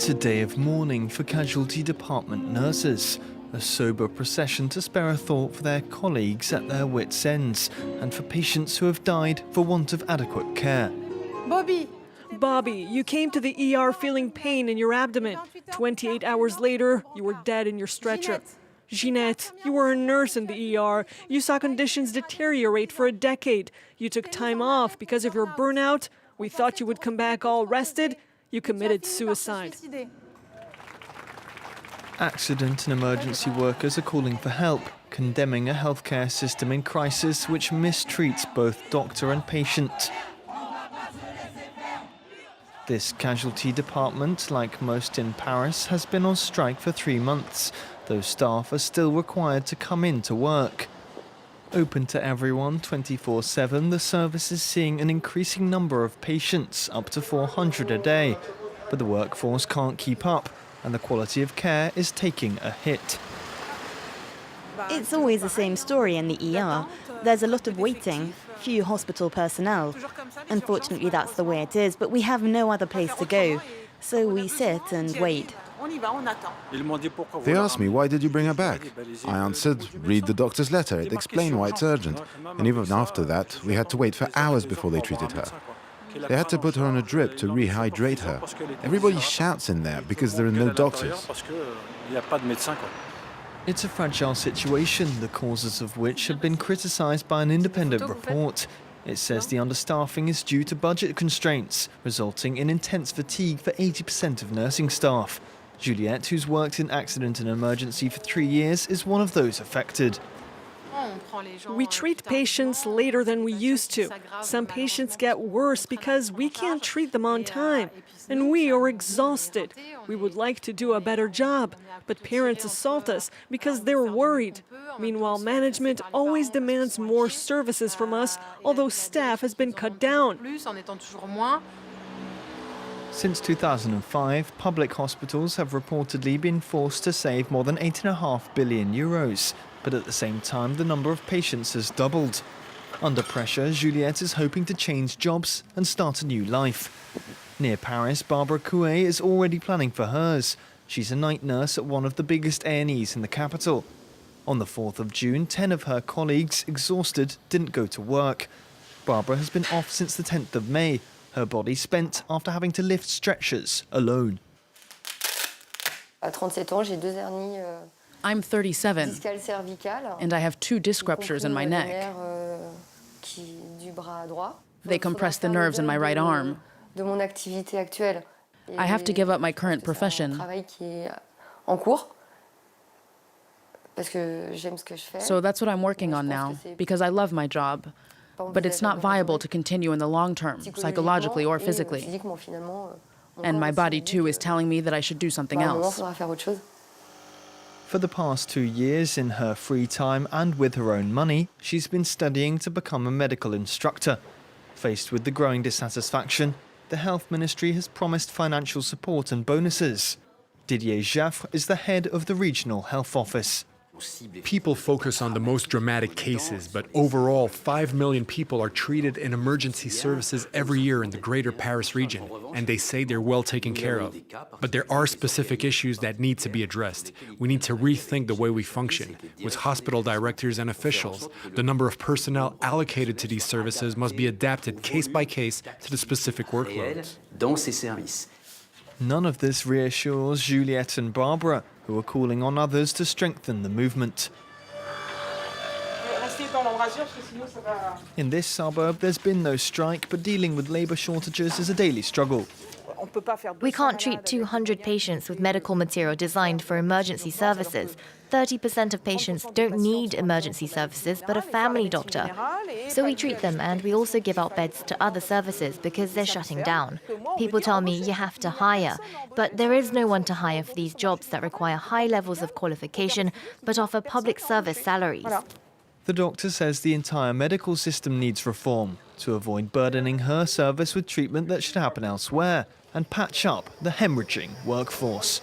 It's a day of mourning for casualty department nurses, a sober procession to spare a thought for their colleagues at their wits' ends and for patients who have died for want of adequate care. Bobby, you came to the ER feeling pain in your abdomen. 28 hours later, you were dead in your stretcher. Ginette, you were a nurse in the ER. You saw conditions deteriorate for a decade. You took time off because of your burnout. We thought you would come back all rested. You committed suicide. Accident and emergency workers are calling for help, condemning a healthcare system in crisis which mistreats both doctor and patient. This casualty department, like most in Paris, has been on strike for 3 months, though staff are still required to come in to work. Open to everyone 24/7, the service is seeing an increasing number of patients, up to 400 a day. But the workforce can't keep up, and the quality of care is taking a hit. It's always the same story in the ER. There's a lot of waiting, few hospital personnel. Unfortunately, that's the way it is, but we have no other place to go. So we sit and wait. They asked me, why did you bring her back? I answered, read the doctor's letter, it explained why it's urgent. And even after that, we had to wait for hours before they treated her. They had to put her on a drip to rehydrate her. Everybody shouts in there because there are no doctors. It's a fragile situation, the causes of which have been criticised by an independent report. It says the understaffing is due to budget constraints, resulting in intense fatigue for 80% of nursing staff. Juliette, who's worked in accident and emergency for 3 years, is one of those affected. We treat patients later than we used to. Some patients get worse because we can't treat them on time. And we are exhausted. We would like to do a better job, but parents assault us because they're worried. Meanwhile, management always demands more services from us, although staff has been cut down. Since 2005, public hospitals have reportedly been forced to save more than €8.5 billion. But at the same time, the number of patients has doubled. Under pressure, Juliette is hoping to change jobs and start a new life. Near Paris, Barbara COUE is already planning for hers. She's a night nurse at one of the biggest A&Es in the capital. On the 4th of June, 10 of her colleagues, exhausted, didn't go to work. Barbara has been off since the 10th of May, her body spent after having to lift stretchers alone. I'm 37, and I have 2 disc ruptures in my neck. They compress the nerves in my right arm. I have to give up my current profession. So that's what I'm working on now, because I love my job. But it's not viable to continue in the long term, psychologically or physically. And my body, too, is telling me that I should do something else. For the past 2 years, in her free time and with her own money, she's been studying to become a medical instructor. Faced with the growing dissatisfaction, the Health Ministry has promised financial support and bonuses. Didier Jaffre is the head of the Regional Health Office. People focus on the most dramatic cases, but overall 5 million people are treated in emergency services every year in the greater Paris region, and they say they're well taken care of. But there are specific issues that need to be addressed. We need to rethink the way we function. With hospital directors and officials, the number of personnel allocated to these services must be adapted case by case to the specific workloads. None of this reassures Juliette and Barbara, who are calling on others to strengthen the movement. In this suburb, there's been no strike, but dealing with labour shortages is a daily struggle. We can't treat 200 patients with medical material designed for emergency services. 30% of patients don't need emergency services, but a family doctor. So we treat them, and we also give out beds to other services because they're shutting down. People tell me you have to hire, but there is no one to hire for these jobs that require high levels of qualification but offer public service salaries. The doctor says the entire medical system needs reform to avoid burdening her service with treatment that should happen elsewhere and patch up the hemorrhaging workforce.